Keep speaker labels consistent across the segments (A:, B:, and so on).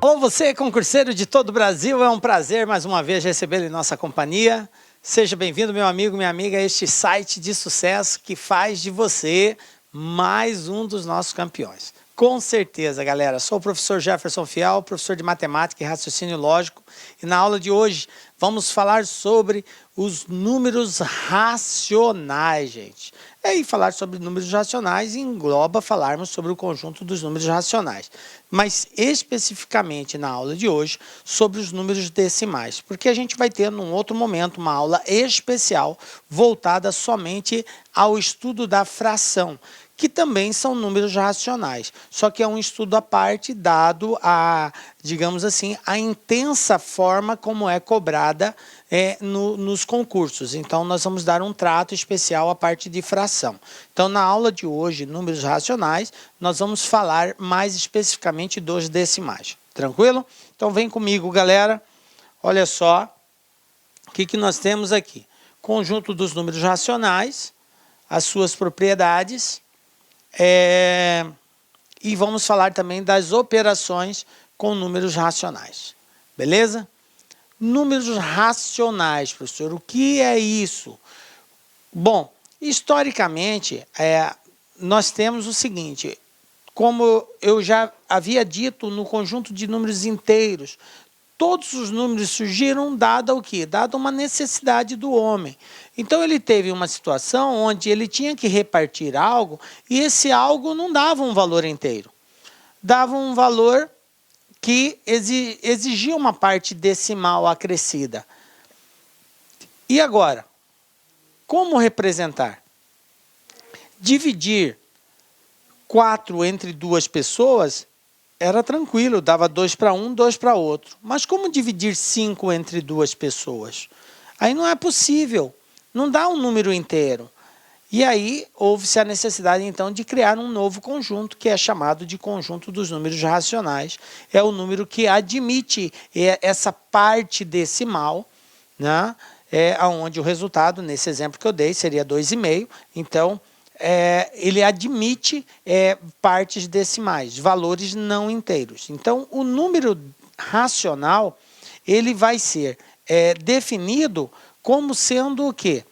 A: Alô, você, concurseiro de todo o Brasil, é um prazer mais uma vez recebê-lo em nossa companhia. Seja bem-vindo, meu amigo, minha amiga, a este site de sucesso que faz de você mais um dos nossos campeões. Com certeza, galera. Sou o professor Jefferson Fial, professor de Matemática e Raciocínio Lógico. E na aula de hoje vamos falar sobre os números racionais, gente. E falar sobre números racionais engloba falarmos sobre o conjunto dos números racionais. Mas especificamente na aula de hoje sobre os números decimais. Porque a gente vai ter num outro momento uma aula especial voltada somente ao estudo da fração, que também são números racionais, só que é um estudo à parte dado a, digamos assim, a intensa forma como é cobrada nos concursos. Então, nós vamos dar um trato especial à parte de fração. Então, na aula de hoje, números racionais, nós vamos falar mais especificamente dos decimais. Tranquilo? Então, vem comigo, galera. Olha só o que nós temos aqui. Conjunto dos números racionais, as suas propriedades. E vamos falar também das operações com números racionais. Beleza? Números racionais, professor. O que é isso? Bom, historicamente, nós temos o seguinte. Como eu já havia dito no conjunto de números inteiros, todos os números surgiram dado o quê? Dado uma necessidade do homem. Então, ele teve uma situação onde ele tinha que repartir algo e esse algo não dava um valor inteiro. Dava um valor que exigia uma parte decimal acrescida. E agora? Como representar? Dividir 4 entre duas pessoas era tranquilo, dava 2 para um, 2 para outro. Mas como dividir 5 entre duas pessoas? Aí não é possível, não dá um número inteiro. E aí houve-se a necessidade, então, de criar um novo conjunto, que é chamado de conjunto dos números racionais. É o número que admite essa parte decimal, né? Onde o resultado, nesse exemplo que eu dei, seria 2,5. Então, ele admite partes decimais, valores não inteiros. Então, o número racional ele vai ser definido como sendo o quê?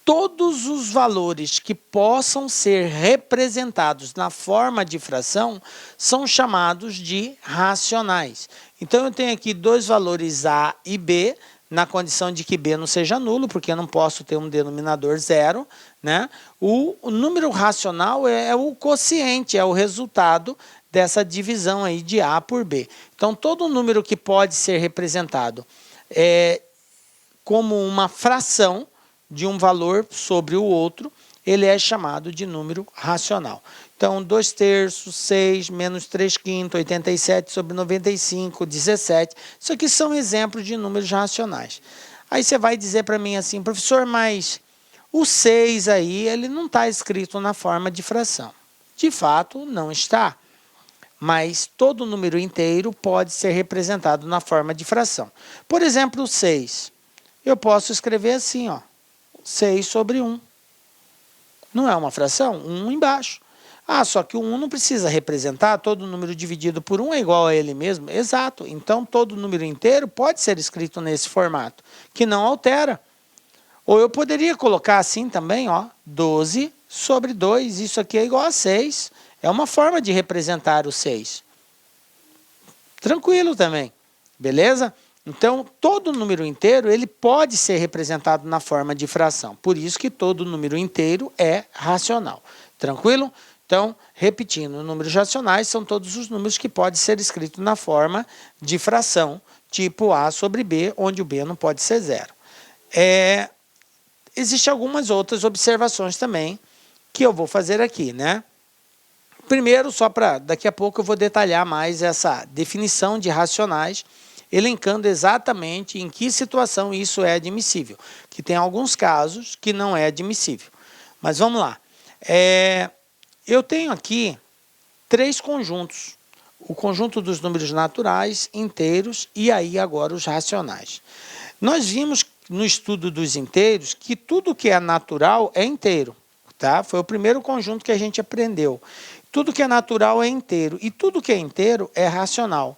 A: Todos os valores que possam ser representados na forma de fração são chamados de racionais. Então, eu tenho aqui dois valores A e B, na condição de que B não seja nulo, porque eu não posso ter um denominador zero, né? O número racional é o quociente, é o resultado dessa divisão aí de A por B. Então, todo número que pode ser representado como uma fração de um valor sobre o outro, ele é chamado de número racional. Então, 2/3, 6, menos 3/5, 87 sobre 95, 17. Isso aqui são exemplos de números racionais. Aí você vai dizer para mim assim, professor, mas o 6 aí, ele não está escrito na forma de fração. De fato, não está. Mas todo número inteiro pode ser representado na forma de fração. Por exemplo, o 6. Eu posso escrever assim, ó. 6 sobre 1. Não é uma fração? 1 embaixo. Ah, só que o 1 não precisa representar, todo número dividido por 1 é igual a ele mesmo. Exato. Então, todo número inteiro pode ser escrito nesse formato, que não altera. Ou eu poderia colocar assim também, ó, 12 sobre 2. Isso aqui é igual a 6. É uma forma de representar o 6. Tranquilo também. Beleza? Então, todo número inteiro ele pode ser representado na forma de fração. Por isso que todo número inteiro é racional. Tranquilo? Então, repetindo, números racionais são todos os números que podem ser escritos na forma de fração, tipo A sobre B, onde o B não pode ser zero. Existem algumas outras observações também que eu vou fazer aqui, né? Primeiro, só para daqui a pouco eu vou detalhar mais essa definição de racionais, elencando exatamente em que situação isso é admissível, que tem alguns casos que não é admissível. Mas vamos lá. Eu tenho aqui 3 conjuntos. O conjunto dos números naturais, inteiros e aí agora os racionais. Nós vimos no estudo dos inteiros que tudo que é natural é inteiro. Tá? Foi o primeiro conjunto que a gente aprendeu. Tudo que é natural é inteiro e tudo que é inteiro é racional.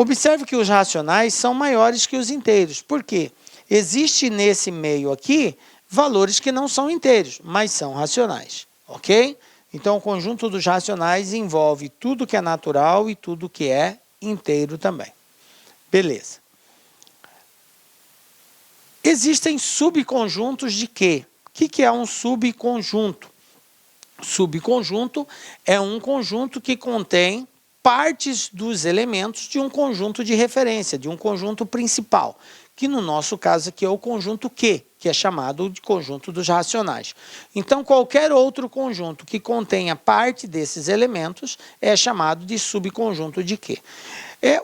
A: Observe que os racionais são maiores que os inteiros. Por quê? Existe nesse meio aqui valores que não são inteiros, mas são racionais, ok? Então, o conjunto dos racionais envolve tudo que é natural e tudo que é inteiro também. Beleza. Existem subconjuntos de quê? O que é um subconjunto? Subconjunto é um conjunto que contém partes dos elementos de um conjunto de referência, de um conjunto principal, que no nosso caso aqui é o conjunto Q, que é chamado de conjunto dos racionais. Então, qualquer outro conjunto que contenha parte desses elementos é chamado de subconjunto de Q.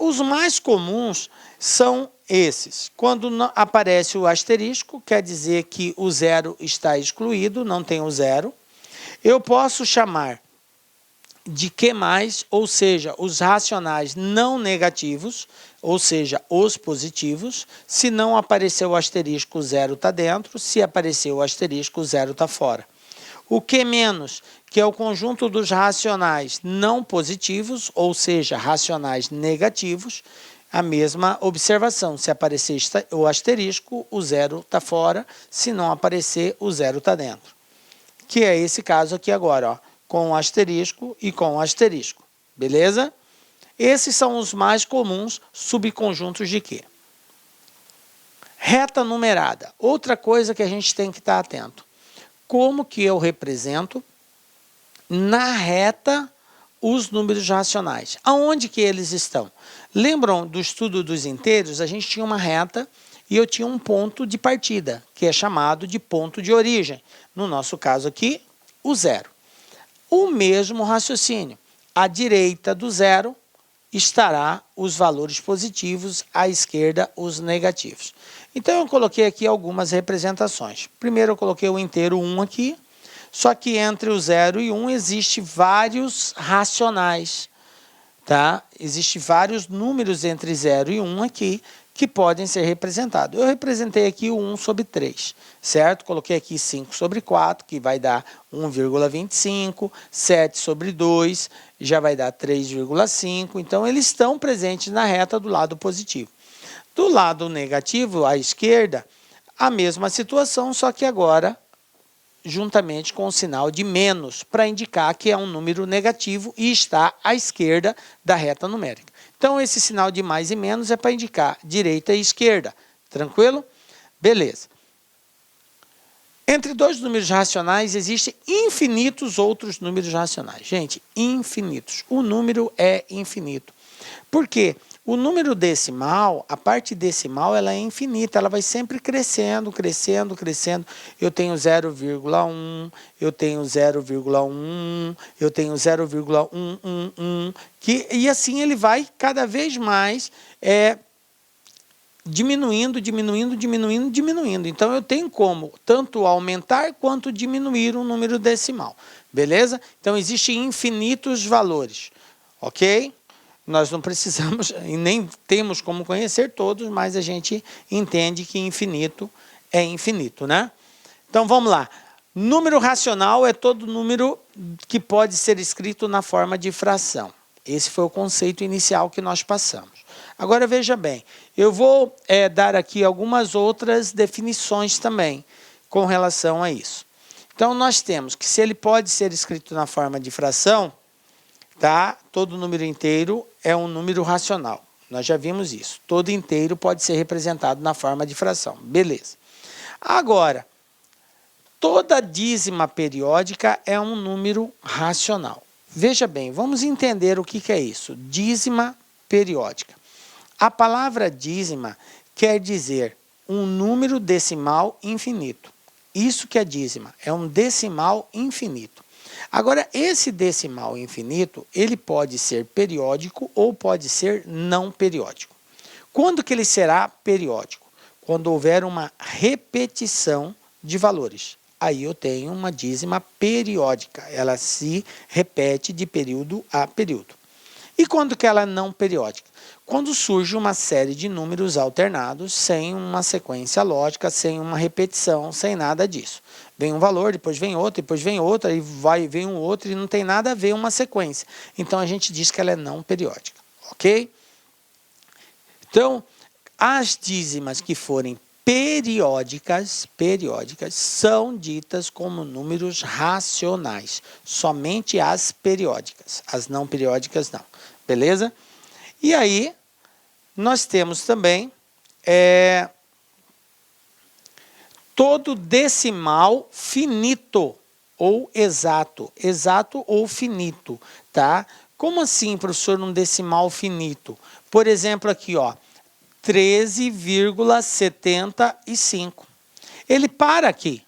A: Os mais comuns são esses. Quando aparece o asterisco, quer dizer que o zero está excluído, não tem o zero. Eu posso chamar de Q+, ou seja, os racionais não negativos, ou seja, os positivos. Se não aparecer o asterisco, o zero está dentro. Se aparecer o asterisco, o zero está fora. O Q-, que é o conjunto dos racionais não positivos, ou seja, racionais negativos, a mesma observação. Se aparecer o asterisco, o zero está fora. Se não aparecer, o zero está dentro. Que é esse caso aqui agora, ó, com o asterisco e com o asterisco. Beleza? Esses são os mais comuns subconjuntos de Q. Reta numerada. Outra coisa que a gente tem que estar atento. Como que eu represento na reta os números racionais? Aonde que eles estão? Lembram do estudo dos inteiros? A gente tinha uma reta e eu tinha um ponto de partida, que é chamado de ponto de origem. No nosso caso aqui, o zero. O mesmo raciocínio. À direita do zero estará os valores positivos, à esquerda os negativos. Então, eu coloquei aqui algumas representações. Primeiro, eu coloquei o inteiro 1 aqui, só que entre o 0 e 1 existe vários racionais, tá? Existem vários números entre 0 e 1 aqui, que podem ser representados. Eu representei aqui o 1 sobre 3, certo? Coloquei aqui 5 sobre 4, que vai dar 1,25, 7 sobre 2, já vai dar 3,5. Então, eles estão presentes na reta do lado positivo. Do lado negativo, à esquerda, a mesma situação, só que agora juntamente com o sinal de menos, para indicar que é um número negativo e está à esquerda da reta numérica. Então, esse sinal de mais e menos é para indicar direita e esquerda. Tranquilo? Beleza. Entre dois números racionais, existem infinitos outros números racionais. Gente, infinitos. O número é infinito. Por quê? O número decimal, a parte decimal, ela é infinita, ela vai sempre crescendo, crescendo, crescendo. Eu tenho 0,1, eu tenho 0,11, eu tenho 0,111, e assim ele vai cada vez mais diminuindo, diminuindo, diminuindo, diminuindo. Então, eu tenho como tanto aumentar quanto diminuir um número decimal. Beleza? Então, existem infinitos valores, ok? Nós não precisamos e nem temos como conhecer todos, mas a gente entende que infinito é infinito, né? Então, vamos lá. Número racional é todo número que pode ser escrito na forma de fração. Esse foi o conceito inicial que nós passamos. Agora, veja bem, eu vou dar aqui algumas outras definições também com relação a isso. Então, nós temos que se ele pode ser escrito na forma de fração, tá? Todo número inteiro é um número racional. Nós já vimos isso. Todo inteiro pode ser representado na forma de fração. Beleza. Agora, toda dízima periódica é um número racional. Veja bem, vamos entender o que é isso. Dízima periódica. A palavra dízima quer dizer um número decimal infinito. Isso que é dízima, é um decimal infinito. Agora, esse decimal infinito, ele pode ser periódico ou pode ser não periódico. Quando que ele será periódico? Quando houver uma repetição de valores. Aí eu tenho uma dízima periódica, ela se repete de período a período. E quando que ela é não periódica? Quando surge uma série de números alternados, sem uma sequência lógica, sem uma repetição, sem nada disso. Vem um valor, depois vem outro, e vem um outro, e não tem nada a ver uma sequência. Então, a gente diz que ela é não periódica, ok? Então, as dízimas que forem periódicas são ditas como números racionais. Somente as periódicas. As não periódicas não. Beleza? E aí, nós temos também todo decimal finito ou exato. Exato ou finito, tá? Como assim, professor, um decimal finito? Por exemplo, aqui, ó, 13,75. Ele para aqui.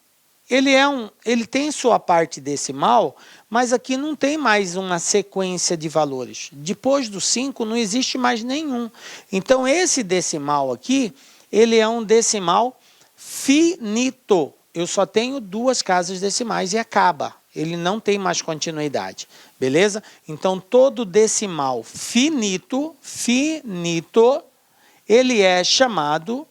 A: Ele tem sua parte decimal, mas aqui não tem mais uma sequência de valores. Depois do 5 não existe mais nenhum. Então, esse decimal aqui, ele é um decimal finito. Eu só tenho 2 casas decimais e acaba. Ele não tem mais continuidade. Beleza? Então, todo decimal finito, ele é chamado,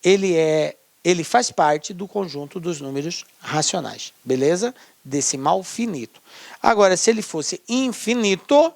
A: ele faz parte do conjunto dos números racionais, beleza? Decimal finito. Agora, se ele fosse infinito,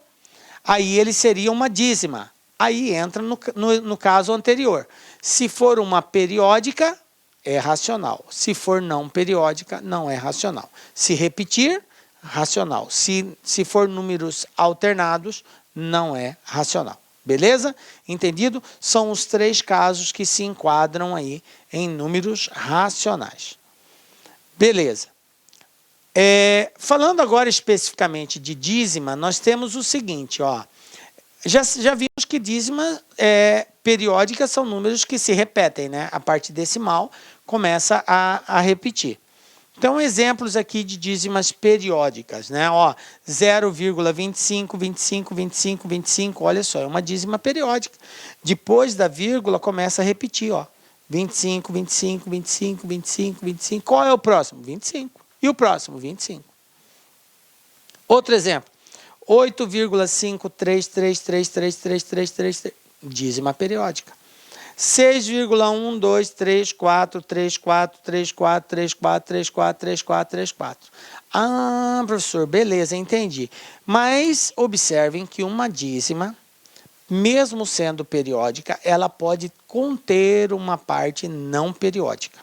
A: aí ele seria uma dízima. Aí entra no caso anterior. Se for uma periódica, é racional. Se for não periódica, não é racional. Se repetir, racional. Se for números alternados, não é racional. Beleza? Entendido? São os 3 casos que se enquadram aí em números racionais. Beleza. Falando agora especificamente de dízima, nós temos o seguinte, ó. Já vimos que dízima periódica são números que se repetem, né? A parte decimal começa a repetir. Então, exemplos aqui de dízimas periódicas, né? Ó, 0,25, 25, 25, 25, olha só, é uma dízima periódica. Depois da vírgula, começa a repetir, ó. 25, 25, 25, 25, 25. Qual é o próximo? 25. E o próximo? 25. Outro exemplo. 8,533333333, dízima periódica. 6,1234343434343434344. Ah, professor, beleza, entendi. Mas observem que uma dízima, mesmo sendo periódica, ela pode conter uma parte não periódica.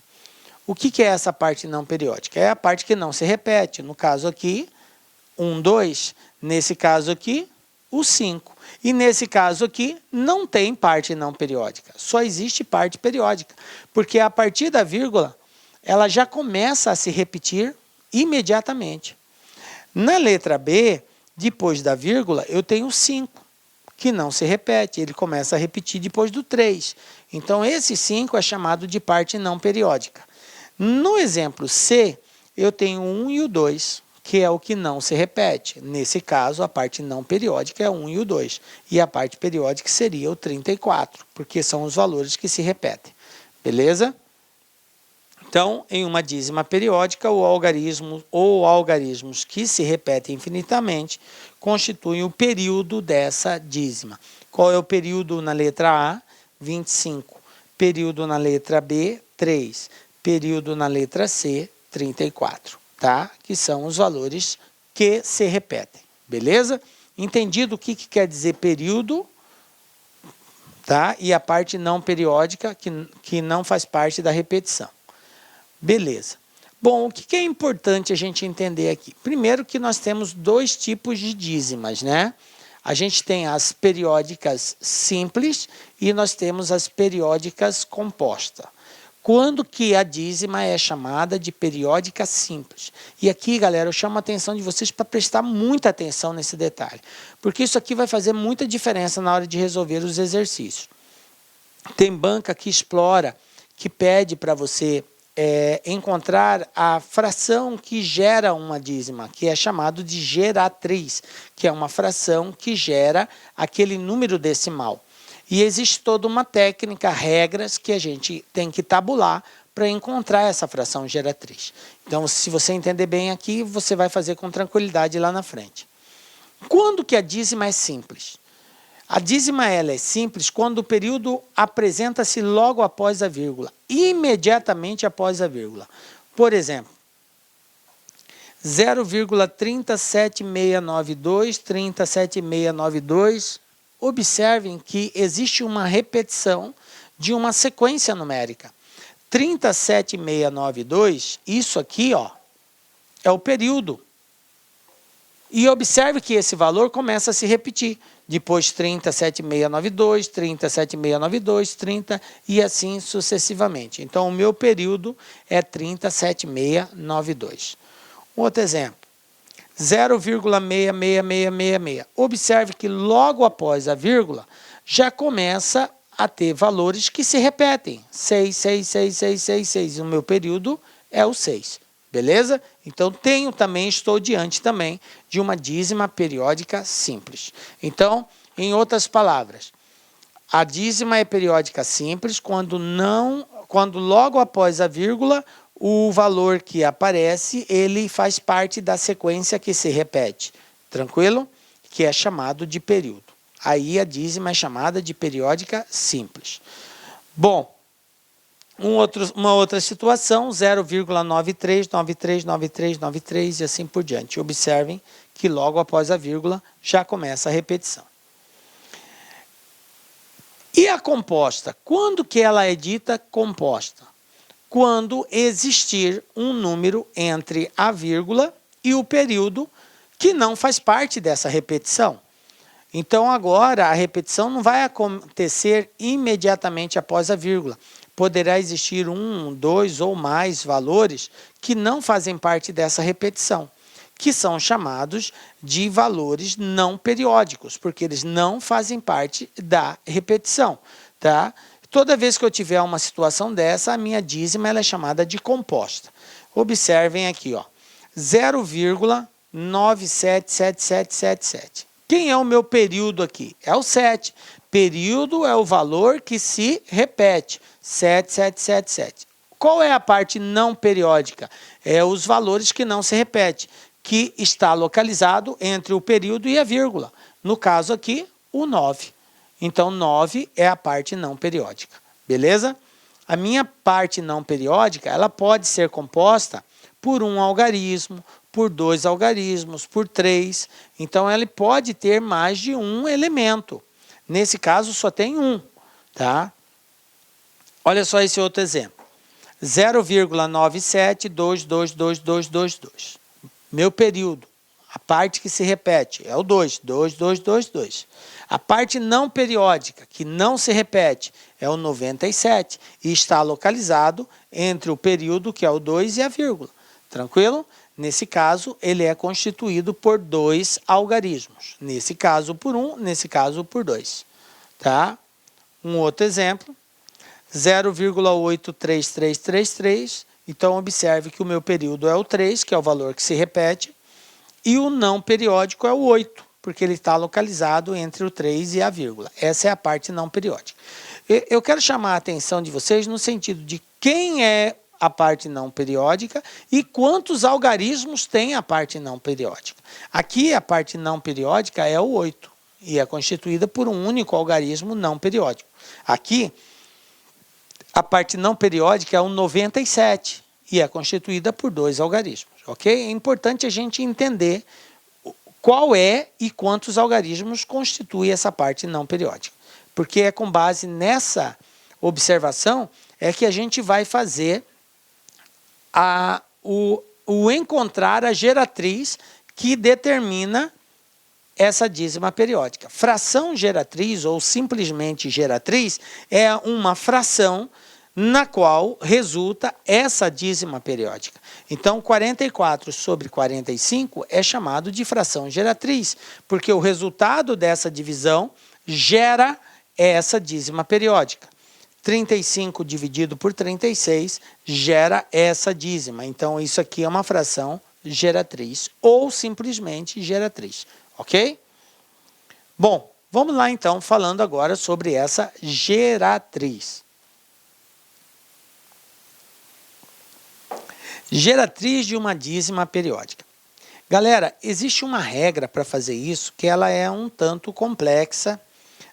A: O que é essa parte não periódica? É a parte que não se repete. No caso aqui, 1, 2. Nesse caso aqui, o 5. E nesse caso aqui, não tem parte não periódica. Só existe parte periódica. Porque a partir da vírgula, ela já começa a se repetir imediatamente. Na letra B, depois da vírgula, eu tenho 5, que não se repete. Ele começa a repetir depois do 3. Então, esse 5 é chamado de parte não periódica. No exemplo C, eu tenho o 1 e o 2. Que é o que não se repete. Nesse caso, a parte não periódica é 1 e o 2. E a parte periódica seria o 34, porque são os valores que se repetem. Beleza? Então, em uma dízima periódica, o algarismo ou algarismos que se repetem infinitamente constituem o período dessa dízima. Qual é o período na letra A? 25. Período na letra B? 3. Período na letra C? 34. Tá? Que são os valores que se repetem. Beleza? Entendido o que quer dizer período, tá? E a parte não periódica, que não faz parte da repetição. Beleza. Bom, o que é importante a gente entender aqui? Primeiro que nós temos 2 tipos de dízimas, né? A gente tem as periódicas simples e nós temos as periódicas compostas. Quando que a dízima é chamada de periódica simples? E aqui, galera, eu chamo a atenção de vocês para prestar muita atenção nesse detalhe, porque isso aqui vai fazer muita diferença na hora de resolver os exercícios. Tem banca que explora, que pede para você encontrar a fração que gera uma dízima, que é chamado de geratriz, que é uma fração que gera aquele número decimal. E existe toda uma técnica, regras que a gente tem que tabular para encontrar essa fração geratriz. Então, se você entender bem aqui, você vai fazer com tranquilidade lá na frente. Quando que a dízima é simples? A dízima ela é simples quando o período apresenta-se logo após a vírgula, imediatamente após a vírgula. Por exemplo, 0,37692, 37692, observem que existe uma repetição de uma sequência numérica. 37692, isso aqui, ó, é o período. E observe que esse valor começa a se repetir. Depois 37692, 37692, 30 e assim sucessivamente. Então, o meu período é 37692. Outro exemplo. 0,66666. Observe que logo após a vírgula, já começa a ter valores que se repetem. 6, 6, 6, 6, 6, 6. O meu período é o 6. Beleza? Então, estou diante também de uma dízima periódica simples. Então, em outras palavras, a dízima é periódica simples quando logo após a vírgula, o valor que aparece, ele faz parte da sequência que se repete. Tranquilo? Que é chamado de período. Aí a dízima é chamada de periódica simples. Bom, uma outra situação, 0,93, 93, 93, 93 e assim por diante. Observem que logo após a vírgula já começa a repetição. E a composta? Quando que ela é dita composta? Quando existir um número entre a vírgula e o período que não faz parte dessa repetição. Então, agora, a repetição não vai acontecer imediatamente após a vírgula. Poderá existir um, dois ou mais valores que não fazem parte dessa repetição, que são chamados de valores não periódicos, porque eles não fazem parte da repetição, tá? Toda vez que eu tiver uma situação dessa, a minha dízima ela é chamada de composta. Observem aqui, ó, 0,977777. Quem é o meu período aqui? É o 7. Período é o valor que se repete, 7777. Qual é a parte não periódica? É os valores que não se repetem, que está localizado entre o período e a vírgula. No caso aqui, o 9. Então, 9 é a parte não periódica. Beleza? A minha parte não periódica, ela pode ser composta por um algarismo, por 2 algarismos, por 3. Então, ele pode ter mais de um elemento. Nesse caso, só tem um. Tá? Olha só esse outro exemplo. 0,97222222. Meu período, a parte que se repete, é o 2, 2, 2, 2, 2. A parte não periódica, que não se repete, é o 97 e está localizado entre o período, que é o 2, e a vírgula. Tranquilo? Nesse caso, ele é constituído por 2 algarismos. Nesse caso, por 1, nesse caso, por 2. Tá? Um outro exemplo, 0,83333. Então, observe que o meu período é o 3, que é o valor que se repete, e o não periódico é o 8, porque ele está localizado entre o 3 e a vírgula. Essa é a parte não periódica. Eu quero chamar a atenção de vocês no sentido de quem é a parte não periódica e quantos algarismos tem a parte não periódica. Aqui, a parte não periódica é o 8, e é constituída por um único algarismo não periódico. Aqui, a parte não periódica é o 97 e é constituída por 2 algarismos, ok? É importante a gente entender qual é e quantos algarismos constitui essa parte não periódica, porque é com base nessa observação é que a gente vai fazer o encontrar a geratriz que determina essa dízima periódica. Fração geratriz ou simplesmente geratriz é uma fração na qual resulta essa dízima periódica. Então, 44 sobre 45 é chamado de fração geratriz, porque o resultado dessa divisão gera essa dízima periódica. 35 dividido por 36 gera essa dízima. Então, isso aqui é uma fração geratriz ou simplesmente geratriz, ok? Bom, vamos lá então falando agora sobre essa geratriz. Geratriz de uma dízima periódica. Galera, existe uma regra para fazer isso que ela é um tanto complexa.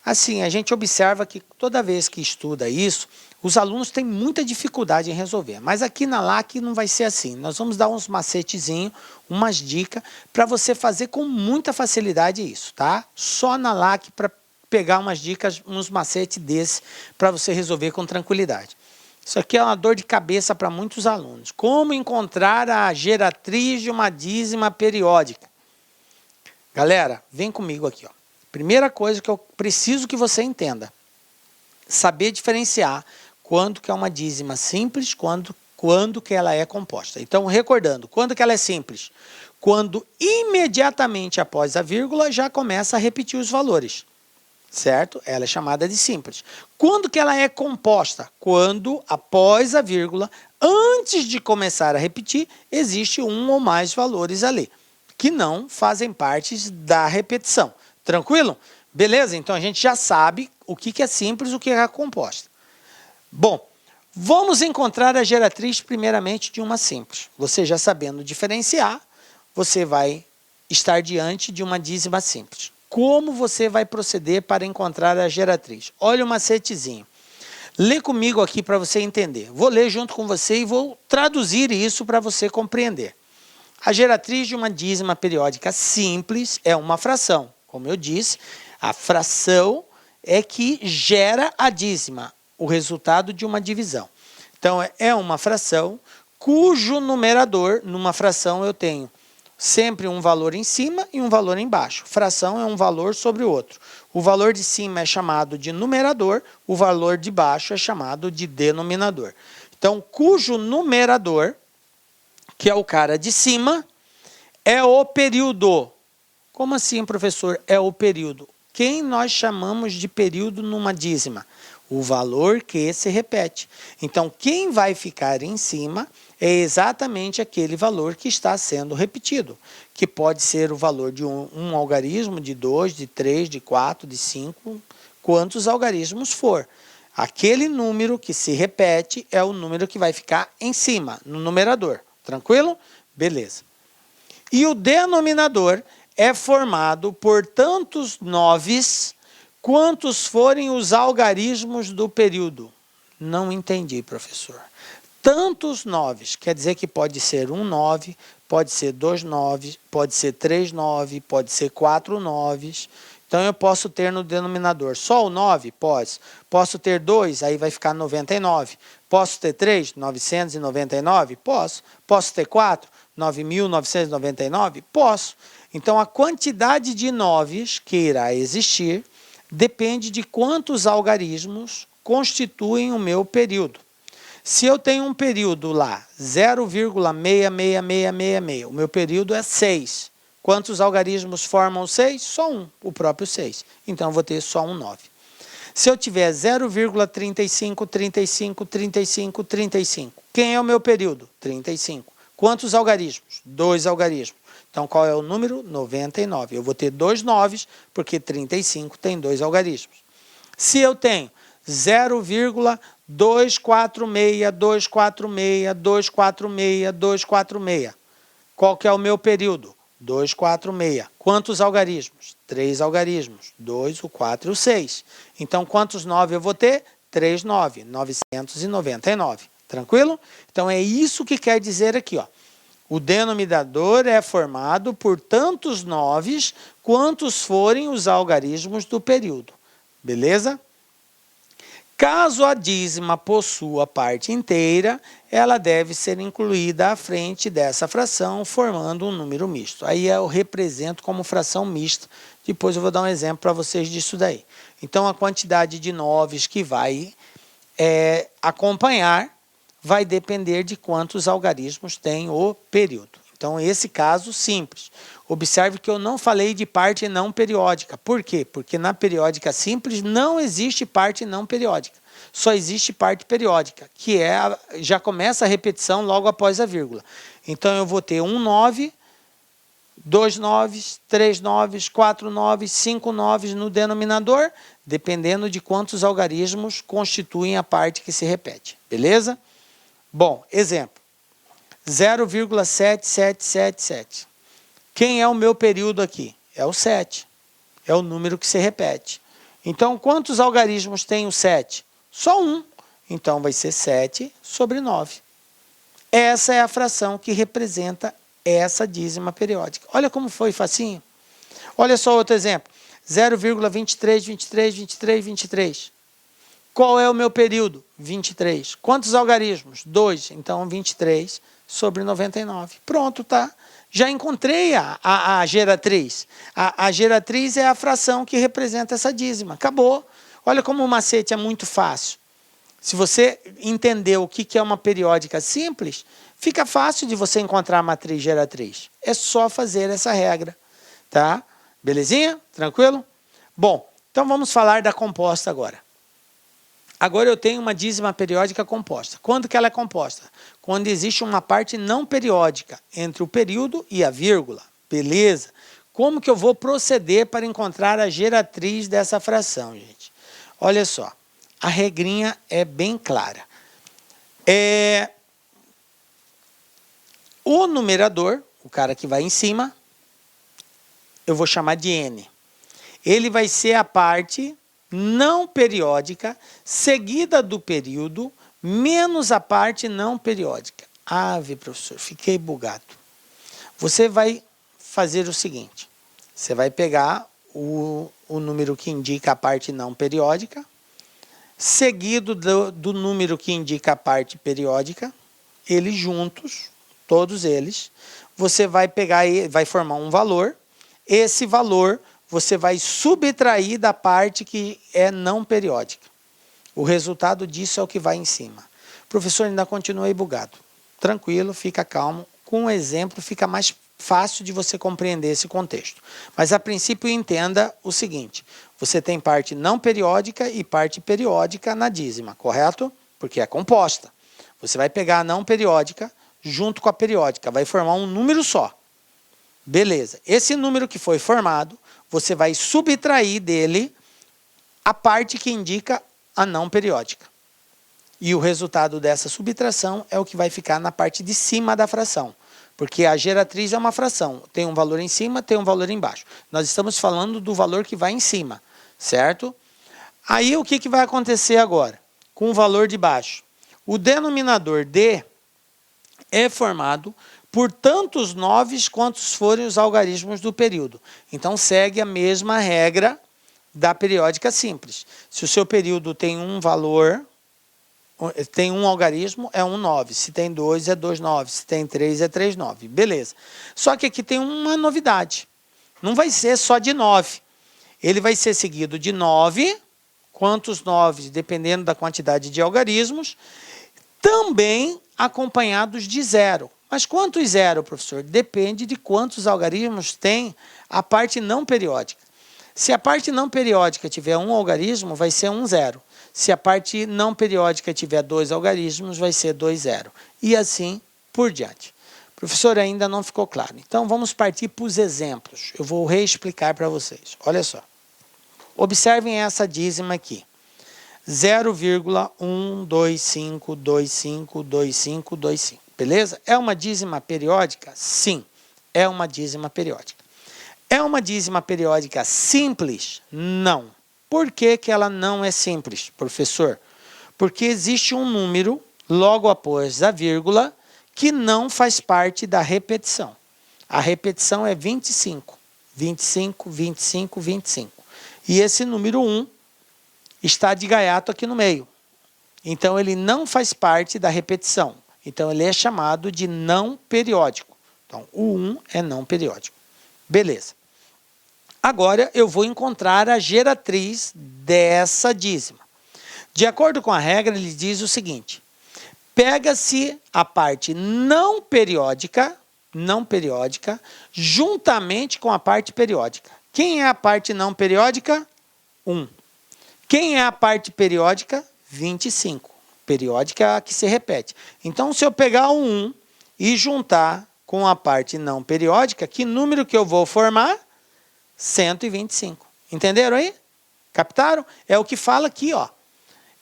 A: Assim, a gente observa que toda vez que estuda isso, os alunos têm muita dificuldade em resolver. Mas aqui na LAC não vai ser assim. Nós vamos dar uns macetezinhos, umas dicas, para você fazer com muita facilidade isso, tá? Só na LAC para pegar umas dicas, uns macetes desse para você resolver com tranquilidade. Isso aqui é uma dor de cabeça para muitos alunos. Como encontrar a geratriz de uma dízima periódica? Galera, vem comigo aqui, ó. Primeira coisa que eu preciso que você entenda. Saber diferenciar quando que é uma dízima simples, quando que ela é composta. Então, recordando, quando que ela é simples? Quando imediatamente após a vírgula já começa a repetir os valores, certo? Ela é chamada de simples. Quando que ela é composta? Quando após a vírgula, antes de começar a repetir, existe um ou mais valores ali, que não fazem parte da repetição. Tranquilo? Beleza? Então a gente já sabe o que é simples e o que é composta. Bom, vamos encontrar a geratriz primeiramente de uma simples. Você já sabendo diferenciar, você vai estar diante de uma dízima simples. Como você vai proceder para encontrar a geratriz? Olha o macetezinho. Lê comigo aqui para você entender. Vou ler junto com você e vou traduzir isso para você compreender. A geratriz de uma dízima periódica simples é uma fração. Como eu disse, a fração é que gera a dízima, o resultado de uma divisão. Então, é uma fração cujo numerador, numa fração eu tenho sempre um valor em cima e um valor embaixo. Fração é um valor sobre o outro. O valor de cima é chamado de numerador, o valor de baixo é chamado de denominador. Então, cujo numerador, que é o cara de cima, é o período. Como assim, professor? É o período. Quem nós chamamos de período numa dízima? O valor que se repete. Então, quem vai ficar em cima é exatamente aquele valor que está sendo repetido, que pode ser o valor de um algarismo, de 2, de 3, de 4, de 5, quantos algarismos for. Aquele número que se repete é o número que vai ficar em cima, no numerador. Tranquilo? Beleza. E o denominador é formado por tantos noves quantos forem os algarismos do período. Não entendi, professor. Tantos noves, quer dizer que pode ser um 9, pode ser 2 9, pode ser 3 9, pode ser 4 noves. Então eu posso ter no denominador só o 9? Posso ter 2, aí vai ficar 99. Posso ter 3? 999? Posso. Posso ter 4? 9.999? Posso. Então a quantidade de noves que irá existir depende de quantos algarismos constituem o meu período. Se eu tenho um período lá, 0,66666, o meu período é 6. Quantos algarismos formam 6? Só um, o próprio 6. Então, eu vou ter só um 9. Se eu tiver 0,35, quem é o meu período? 35. Quantos algarismos? 2 algarismos. Então, qual é o número? 99. Eu vou ter 2 noves, porque 35 tem 2 algarismos. Se eu tenho 0,246, qual que é o meu período? 246. Quantos algarismos? 3 algarismos. 2, o 4 e o 6. Então, quantos 9 eu vou ter? 3 9, 999. Tranquilo? Então, é isso que quer dizer aqui, ó. O denominador é formado por tantos noves quantos forem os algarismos do período. Beleza? Caso a dízima possua parte inteira, ela deve ser incluída à frente dessa fração, formando um número misto. Aí eu represento como fração mista. Depois eu vou dar um exemplo para vocês disso daí. Então, a quantidade de noves que vai acompanhar vai depender de quantos algarismos tem o período. Então, esse caso simples. Observe que eu não falei de parte não periódica. Por quê? Porque na periódica simples não existe parte não periódica. Só existe parte periódica, que já começa a repetição logo após a vírgula. Então, eu vou ter um 9, 2 noves, 3 noves, 4 noves, 5 noves no denominador, dependendo de quantos algarismos constituem a parte que se repete. Beleza? Bom, exemplo. 0,7777. Quem é o meu período aqui? É o 7. É o número que se repete. Então, quantos algarismos tem o 7? Só um. Então, vai ser 7 sobre 9. Essa é a fração que representa essa dízima periódica. Olha como foi facinho. Olha só outro exemplo. 0,23, 23, 23, 23. Qual é o meu período? 23. Quantos algarismos? 2. Então, 23 sobre 99. Pronto, tá? Já encontrei a geratriz. A geratriz é a fração que representa essa dízima. Acabou. Olha como o macete é muito fácil. Se você entender o que é uma periódica simples, fica fácil de você encontrar a matriz geratriz. É só fazer essa regra. Tá? Belezinha? Tranquilo? Bom, então vamos falar da composta agora. Agora eu tenho uma dízima periódica composta. Quando que ela é composta? Quando existe uma parte não periódica entre o período e a vírgula. Beleza? Como que eu vou proceder para encontrar a geratriz dessa fração, gente? Olha só, a regrinha é bem clara. O numerador, o cara que vai em cima, eu vou chamar de N. Ele vai ser a parte não periódica, seguida do período, menos a parte não periódica. Ave, professor, fiquei bugado. Você vai fazer o seguinte, você vai pegar o número que indica a parte não periódica, seguido do número que indica a parte periódica, eles juntos, todos eles, você vai pegar e vai formar um valor, esse valor você vai subtrair da parte que é não periódica. O resultado disso é o que vai em cima. Professor, ainda continuei bugado. Tranquilo, fica calmo. Com um exemplo fica mais fácil de você compreender esse contexto. Mas a princípio entenda o seguinte, você tem parte não periódica e parte periódica na dízima, correto? Porque é composta. Você vai pegar a não periódica junto com a periódica, vai formar um número só. Beleza. Esse número que foi formado, você vai subtrair dele a parte que indica a não periódica. E o resultado dessa subtração é o que vai ficar na parte de cima da fração. Porque a geratriz é uma fração. Tem um valor em cima, tem um valor embaixo. Nós estamos falando do valor que vai em cima, certo? Aí o que vai acontecer agora? Com o valor de baixo. O denominador D é formado por tantos 9 quantos forem os algarismos do período. Então, segue a mesma regra da periódica simples. Se o seu período tem um valor, tem um algarismo, é um 9. Se tem 2, é 2 9. Se tem 3, é 3 9. Beleza. Só que aqui tem uma novidade. Não vai ser só de 9. Ele vai ser seguido de 9, quantos 9, dependendo da quantidade de algarismos, também acompanhados de 0. Mas quantos 0, professor? Depende de quantos algarismos tem a parte não periódica. Se a parte não periódica tiver um algarismo, vai ser 1 0. Se a parte não periódica tiver 2 algarismos, vai ser 2 0. E assim por diante. Professor, ainda não ficou claro. Então, vamos partir para os exemplos. Eu vou reexplicar para vocês. Olha só. Observem essa dízima aqui. 0,125252525. Beleza? É uma dízima periódica? Sim, é uma dízima periódica. É uma dízima periódica simples? Não. Por que ela não é simples, professor? Porque existe um número, logo após a vírgula, que não faz parte da repetição. A repetição é 25. 25, 25, 25. E esse número 1 está de gaiato aqui no meio. Então, ele não faz parte da repetição. Então, ele é chamado de não periódico. Então, o 1 é não periódico. Beleza. Agora, eu vou encontrar a geratriz dessa dízima. De acordo com a regra, ele diz o seguinte. Pega-se a parte não periódica, juntamente com a parte periódica. Quem é a parte não periódica? 1. Quem é a parte periódica? 25. Periódica é a que se repete. Então, se eu pegar o 1 e juntar com a parte não periódica, que número que eu vou formar? 125. Entenderam aí? Captaram? É o que fala aqui, ó.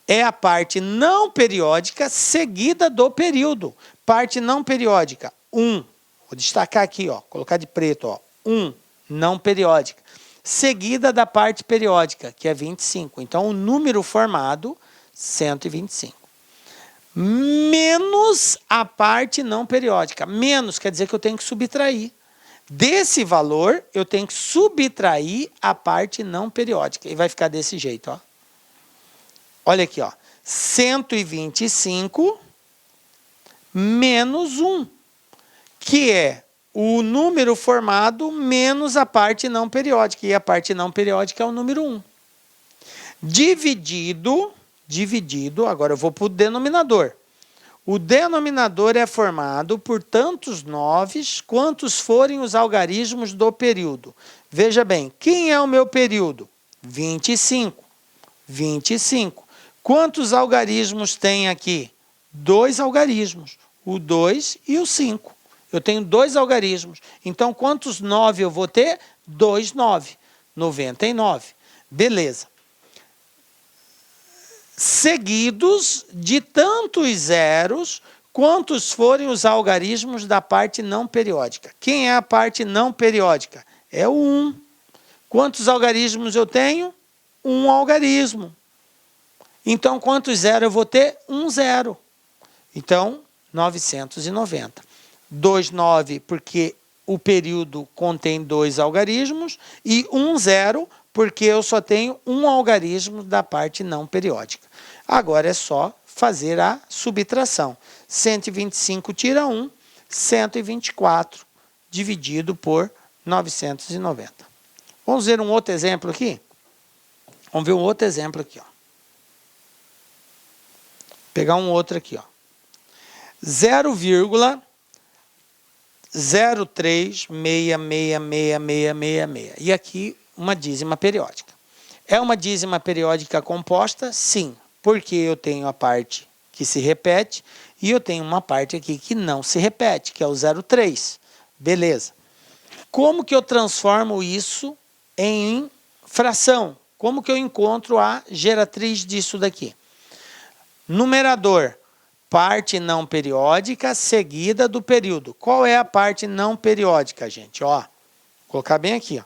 A: É a parte não periódica seguida do período. Parte não periódica, 1. Vou destacar aqui, ó, colocar de preto, ó. 1, não periódica. Seguida da parte periódica, que é 25. Então, o número formado, 125. Menos a parte não periódica. Menos quer dizer que eu tenho que subtrair. Desse valor, eu tenho que subtrair a parte não periódica. E vai ficar desse jeito, ó. Olha aqui, ó. 125 menos 1, que é o número formado menos a parte não periódica. E a parte não periódica é o número 1. Dividido, agora eu vou para o denominador. O denominador é formado por tantos 9 quantos forem os algarismos do período. Veja bem, quem é o meu período? 25. 25. Quantos algarismos tem aqui? 2 algarismos, o 2 e o 5. Eu tenho 2 algarismos. Então, quantos 9 eu vou ter? 2, 9. 99. Beleza. Seguidos de tantos zeros quantos forem os algarismos da parte não periódica. Quem é a parte não periódica? É o 1. Quantos algarismos eu tenho? 1 algarismo. Então, quantos zeros eu vou ter? 1 zero. Então, 990. 2, 9, porque o período contém 2 algarismos, e 1 zero, porque eu só tenho um algarismo da parte não periódica. Agora é só fazer a subtração. 125 tira 1, 124 dividido por 990. Vamos ver um outro exemplo aqui? Vamos ver um outro exemplo aqui, ó. Pegar um outro aqui, ó. 0,036666666. E aqui uma dízima periódica. É uma dízima periódica composta? Sim, porque eu tenho a parte que se repete e eu tenho uma parte aqui que não se repete, que é o 0,3. Beleza. Como que eu transformo isso em fração? Como que eu encontro a geratriz disso daqui? Numerador, parte não periódica seguida do período. Qual é a parte não periódica, gente? Ó, vou colocar bem aqui, ó.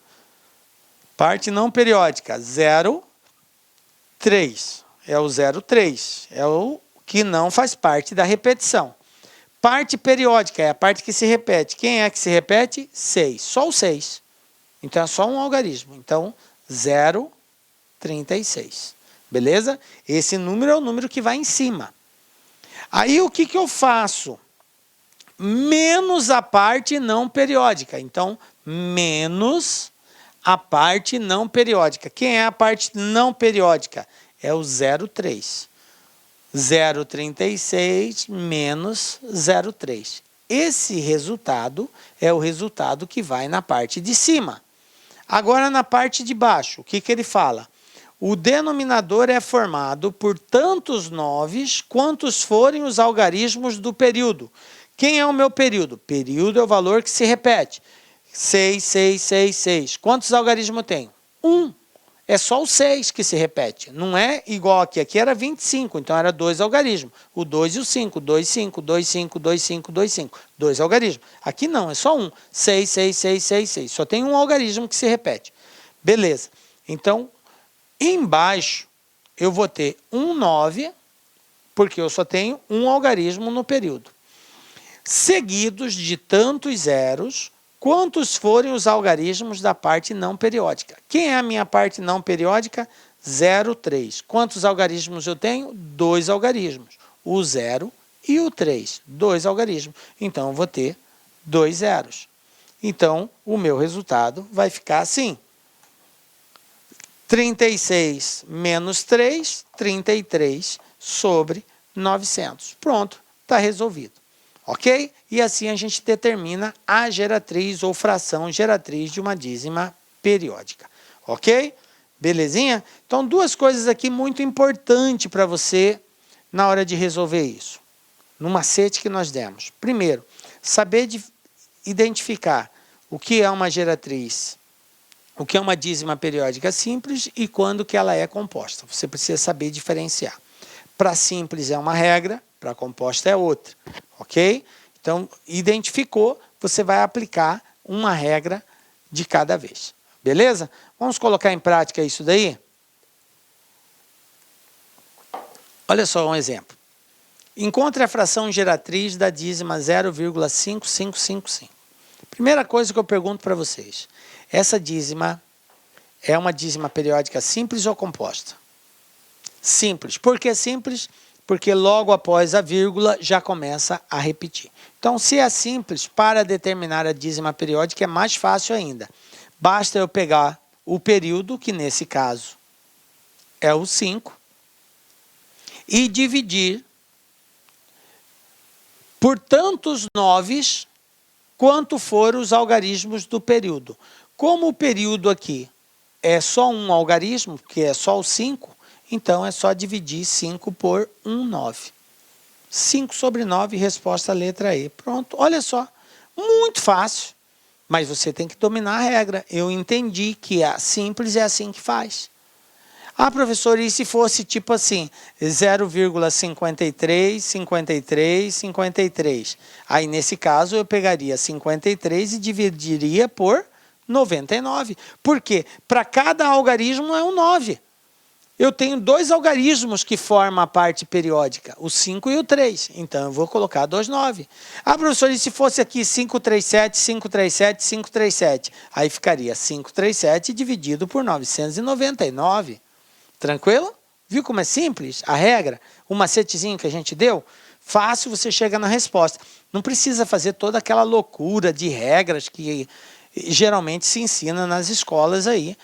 A: Parte não periódica, 0,3. É o 0,3. É o que não faz parte da repetição. Parte periódica é a parte que se repete. Quem é que se repete? 6. Só o 6. Então, é só um algarismo. Então, 0,36. Beleza? Esse número é o número que vai em cima. Aí, o que eu faço? Menos a parte não periódica. Então, menos a parte não periódica. Quem é a parte não periódica? É o 0,3. 0,36 menos 0,3. Esse resultado é o resultado que vai na parte de cima. Agora, na parte de baixo, o que ele fala? O denominador é formado por tantos 9 quantos forem os algarismos do período. Quem é o meu período? Período é o valor que se repete. 6, 6, 6, 6. Quantos algarismos eu tenho? 1. É só o 6 que se repete. Não é igual aqui. Aqui era 25, então era 2 algarismos. O 2 e o 5. 2, 5, 2, 5, 2, 5, 2, 5. 2 algarismos. Aqui não, é só 1. 6, 6, 6, 6, 6. Só tem um algarismo que se repete. Beleza. Então, embaixo, eu vou ter 9, porque eu só tenho um algarismo no período. Seguidos de tantos zeros, quantos forem os algarismos da parte não periódica. Quem é a minha parte não periódica? 0,3. Quantos algarismos eu tenho? 2 algarismos. O 0 e o 3. 2 algarismos. Então, eu vou ter 2 zeros. Então, o meu resultado vai ficar assim. 36 menos 3, 33 sobre 900. Pronto, está resolvido. Ok? E assim a gente determina a geratriz ou fração geratriz de uma dízima periódica. Ok? Belezinha? Então, duas coisas aqui muito importantes para você na hora de resolver isso. No macete que nós demos. Primeiro, saber identificar o que é uma geratriz, o que é uma dízima periódica simples e quando que ela é composta. Você precisa saber diferenciar. Para simples é uma regra, para composta é outra. Ok? Então, identificou, você vai aplicar uma regra de cada vez. Beleza? Vamos colocar em prática isso daí? Olha só um exemplo. Encontre a fração geratriz da dízima 0,5555. Primeira coisa que eu pergunto para vocês, essa dízima é uma dízima periódica simples ou composta? Simples. Por que simples? Porque logo após a vírgula já começa a repetir. Então, se é simples, para determinar a dízima periódica é mais fácil ainda. Basta eu pegar o período, que nesse caso é o 5, e dividir por tantos noves quanto foram os algarismos do período. Como o período aqui é só um algarismo, que é só o 5, então é só dividir 5 por 1 9. 5 sobre 9, resposta letra E. Pronto, olha só, muito fácil, mas você tem que dominar a regra. Eu entendi que a simples é assim que faz. Ah, professor, e se fosse tipo assim, 0,53, 53, 53? Aí, nesse caso, eu pegaria 53 e dividiria por 99. Por quê? Para cada algarismo é um 9. Eu tenho dois algarismos que formam a parte periódica, o 5 e o 3. Então, eu vou colocar 2, 9. Ah, professor, e se fosse aqui 537, 537, 537? Aí ficaria 537 dividido por 999. Tranquilo? Viu como é simples a regra? O macetezinho que a gente deu? Fácil, você chega na resposta. Não precisa fazer toda aquela loucura de regras que geralmente se ensina nas escolas aí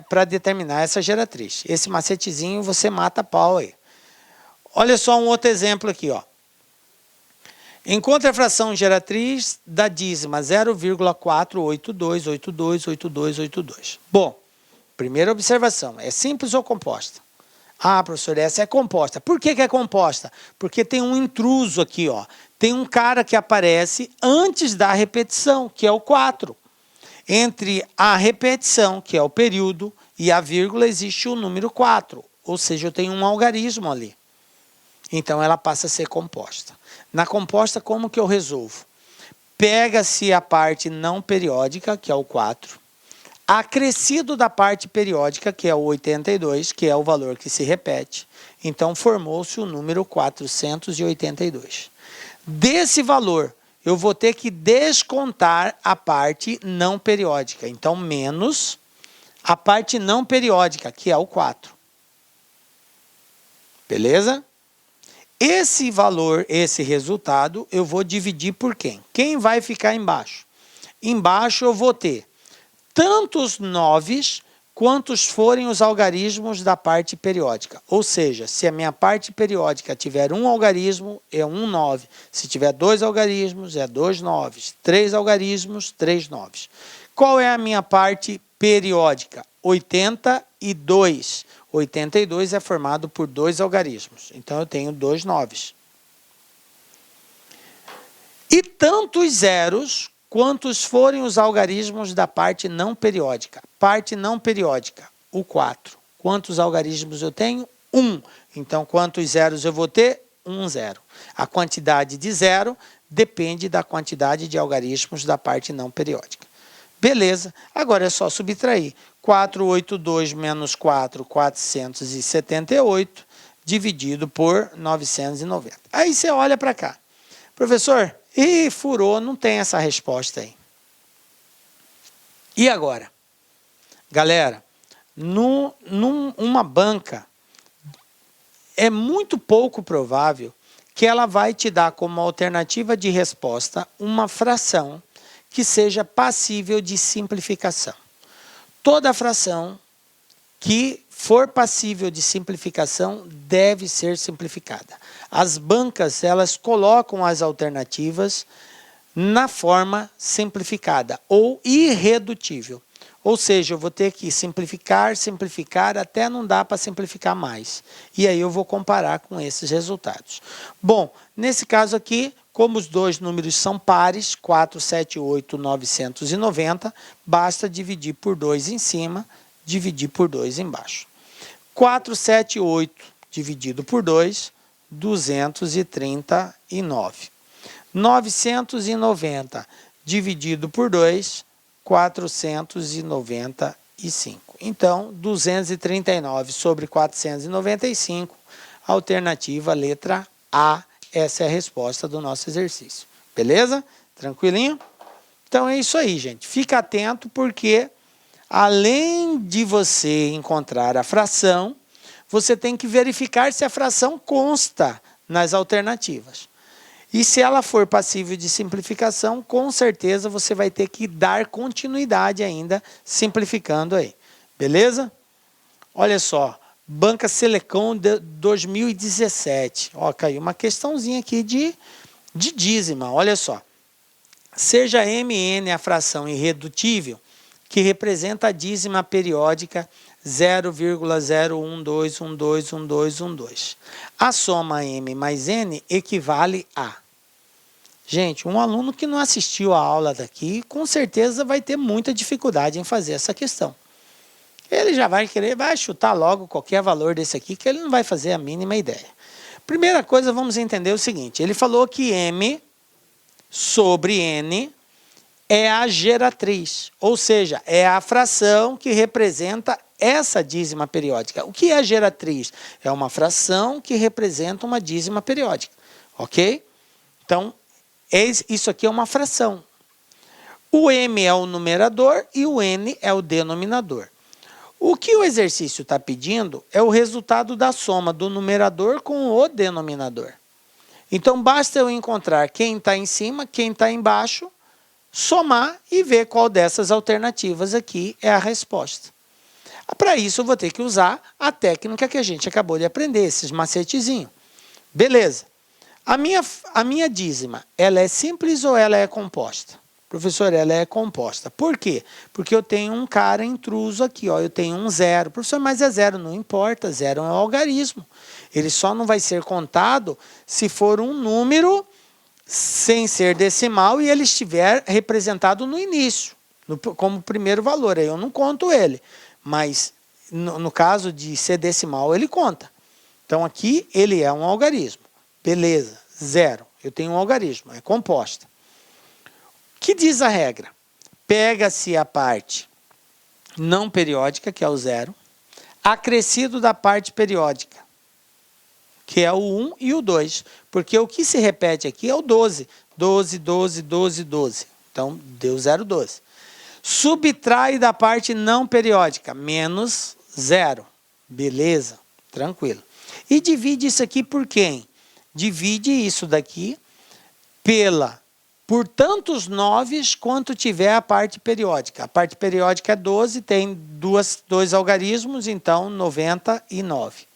A: para determinar essa geratriz. Esse macetezinho você mata a pau aí. Olha só um outro exemplo aqui, ó. Encontre a fração geratriz da dízima 0,482828282. Bom, primeira observação, é simples ou composta? Ah, professor, essa é composta. Por que é composta? Porque tem um intruso aqui, ó. Tem um cara que aparece antes da repetição, que é o 4. Entre a repetição, que é o período, e a vírgula, existe o número 4. Ou seja, eu tenho um algarismo ali. Então, ela passa a ser composta. Na composta, como que eu resolvo? Pega-se a parte não periódica, que é o 4, acrescido da parte periódica, que é o 82, que é o valor que se repete. Então, formou-se o número 482. Desse valor, eu vou ter que descontar a parte não periódica. Então, menos a parte não periódica, que é o 4. Beleza? Esse valor, esse resultado, eu vou dividir por quem? Quem vai ficar embaixo? Embaixo eu vou ter tantos noves quantos forem os algarismos da parte periódica. Ou seja, se a minha parte periódica tiver um algarismo, é um 9. Se tiver dois algarismos, é 2 noves. 3 algarismos, 3 noves. Qual é a minha parte periódica? 82. 82 é formado por 2 algarismos. Então, eu tenho 2 noves. E tantos zeros quantos forem os algarismos da parte não periódica. Parte não periódica, o 4. Quantos algarismos eu tenho? 1. Então, quantos zeros eu vou ter? 1 zero. A quantidade de zero depende da quantidade de algarismos da parte não periódica. Beleza, agora é só subtrair. 482 menos 4, 478, dividido por 990. Aí você olha para cá. Professor, e furou, não tem essa resposta aí. E agora? Galera, numa banca, é muito pouco provável que ela vai te dar como alternativa de resposta uma fração que seja passível de simplificação. Toda fração que for passível de simplificação deve ser simplificada. As bancas, elas colocam as alternativas na forma simplificada ou irredutível. Ou seja, eu vou ter que simplificar, simplificar, até não dá para simplificar mais. E aí eu vou comparar com esses resultados. Bom, nesse caso aqui, como os dois números são pares, 478, 990, basta dividir por 2 em cima, dividir por 2 embaixo. 478 dividido por 2, 239. 990 dividido por 2, 495. Então, 239 sobre 495, alternativa letra A. Essa é a resposta do nosso exercício. Beleza? Tranquilinho? Então, Então é isso aí, gente. Fica atento porque, além de você encontrar a fração, você tem que verificar se a fração consta nas alternativas. E se ela for passível de simplificação, com certeza você vai ter que dar continuidade ainda, simplificando aí. Beleza? Olha só, Banca Selecom de 2017. Ó, caiu uma questãozinha aqui de dízima, olha só. Seja MN a fração irredutível, que representa a dízima periódica 0,012121212. A soma M mais N equivale a... Gente, um aluno que não assistiu a aula daqui, com certeza vai ter muita dificuldade em fazer essa questão. Ele já vai chutar logo qualquer valor desse aqui, que ele não vai fazer a mínima ideia. Primeira coisa, vamos entender o seguinte. Ele falou que M sobre N é a geratriz, ou seja, é a fração que representa essa dízima periódica. O que é geratriz? É uma fração que representa uma dízima periódica, ok? Então, isso aqui é uma fração. O M é o numerador e o N é o denominador. O que o exercício está pedindo é o resultado da soma do numerador com o denominador. Então, basta eu encontrar quem está em cima, quem está embaixo, somar e ver qual dessas alternativas aqui é a resposta. Para isso, eu vou ter que usar a técnica que a gente acabou de aprender, esses macetezinhos. Beleza. A minha dízima, ela é simples ou ela é composta? Professor, ela é composta. Por quê? Porque eu tenho um cara intruso aqui, ó, eu tenho um zero. Professor, mas é zero, não importa, zero é um algarismo. Ele só não vai ser contado se for um número sem ser decimal e ele estiver representado no início, como primeiro valor. Aí eu não conto ele, mas no caso de ser decimal, ele conta. Então aqui ele é um algarismo. Beleza, zero. Eu tenho um algarismo, é composta. O que diz a regra? Pega-se a parte não periódica, que é o zero, acrescido da parte periódica, que é o 1 e o 2. Porque o que se repete aqui é o 12. 12, 12, 12, 12. Então, deu 0, 12. Subtrai da parte não periódica, menos 0. Beleza? Tranquilo. E divide isso aqui por quem? Divide isso daqui por tantos 9 quanto tiver a parte periódica. A parte periódica é 12, tem dois algarismos, então 99.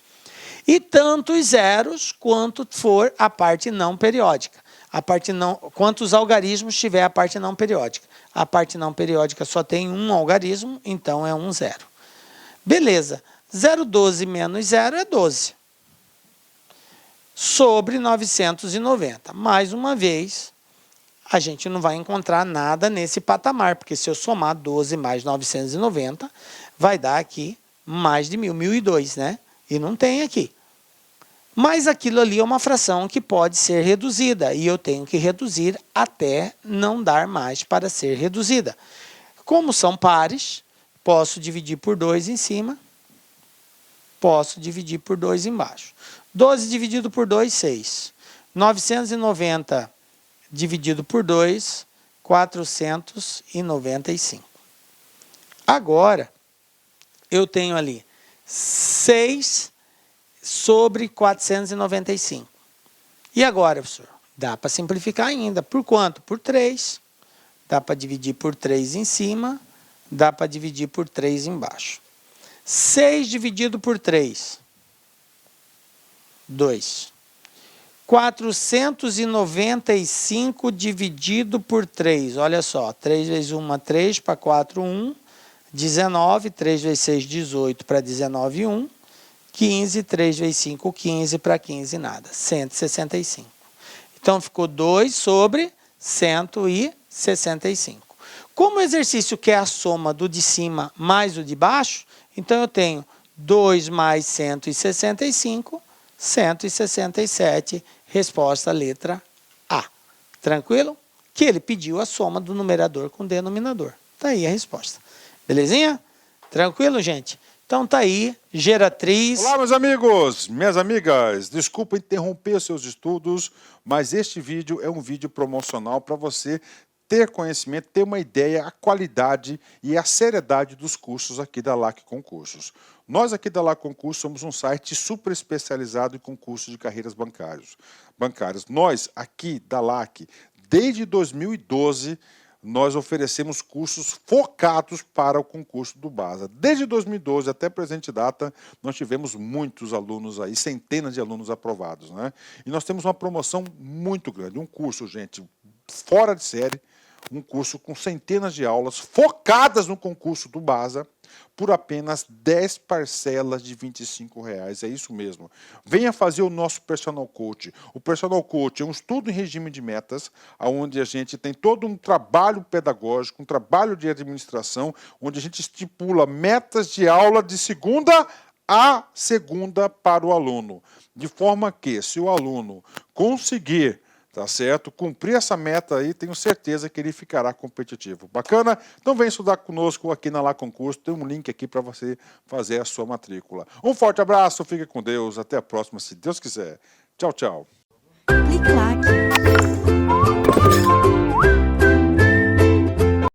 A: E tantos zeros quanto for a parte não periódica. Quantos algarismos tiver a parte não periódica. A parte não periódica só tem um algarismo, então é um zero. Beleza. 0,12 menos 0 é 12. Sobre 990. Mais uma vez, a gente não vai encontrar nada nesse patamar, porque se eu somar 12 mais 990, vai dar aqui mais de 1.002, né? E não tem aqui. Mas aquilo ali é uma fração que pode ser reduzida, e eu tenho que reduzir até não dar mais para ser reduzida. Como são pares, posso dividir por 2 em cima, posso dividir por 2 embaixo. 12 dividido por 2, 6. 990 dividido por 2, 495. Agora, eu tenho ali 6 sobre 495. E agora, professor? Dá para simplificar ainda. Por quanto? Por 3. Dá para dividir por 3 em cima, dá para dividir por 3 embaixo. 6 dividido por 3, 2. 495 dividido por 3, olha só, 3 vezes 1, 3, para 4, 1, 19, 3 vezes 6, 18, para 19, 1, 15, 3 vezes 5, 15, para 15, nada, 165. Então, ficou 2 sobre 165. Como o exercício quer a soma do de cima mais o de baixo, então eu tenho 2 mais 165, 167, resposta letra A. Tranquilo? Que ele pediu a soma do numerador com o denominador. Está aí a resposta. Belezinha? Tranquilo, gente? Então tá aí, geratriz.
B: Olá, meus amigos, minhas amigas. Desculpa interromper seus estudos, mas este vídeo é um vídeo promocional para você ter conhecimento, ter uma ideia, a qualidade e a seriedade dos cursos aqui da LAC Concursos. Nós aqui da LAC Concursos somos um site super especializado em concursos de carreiras bancárias. Nós aqui da LAC, desde 2012, nós oferecemos cursos focados para o concurso do BASA. Desde 2012 até a presente data, nós tivemos muitos alunos aí, centenas de alunos aprovados, né? E nós temos uma promoção muito grande, um curso, gente, fora de série, um curso com centenas de aulas focadas no concurso do BASA, por apenas 10 parcelas de R$25. É isso mesmo. Venha fazer o nosso Personal Coach. O Personal Coach é um estudo em regime de metas, onde a gente tem todo um trabalho pedagógico, um trabalho de administração, onde a gente estipula metas de aula de segunda a segunda para o aluno. De forma que, se o aluno conseguir, tá certo, cumprir essa meta aí, tenho certeza que ele ficará competitivo. Bacana? Então vem estudar conosco aqui na LAC Concurso, tem um link aqui para você fazer a sua matrícula. Um forte abraço, fique com Deus, até a próxima, se Deus quiser. Tchau, tchau.
C: Clique Lac.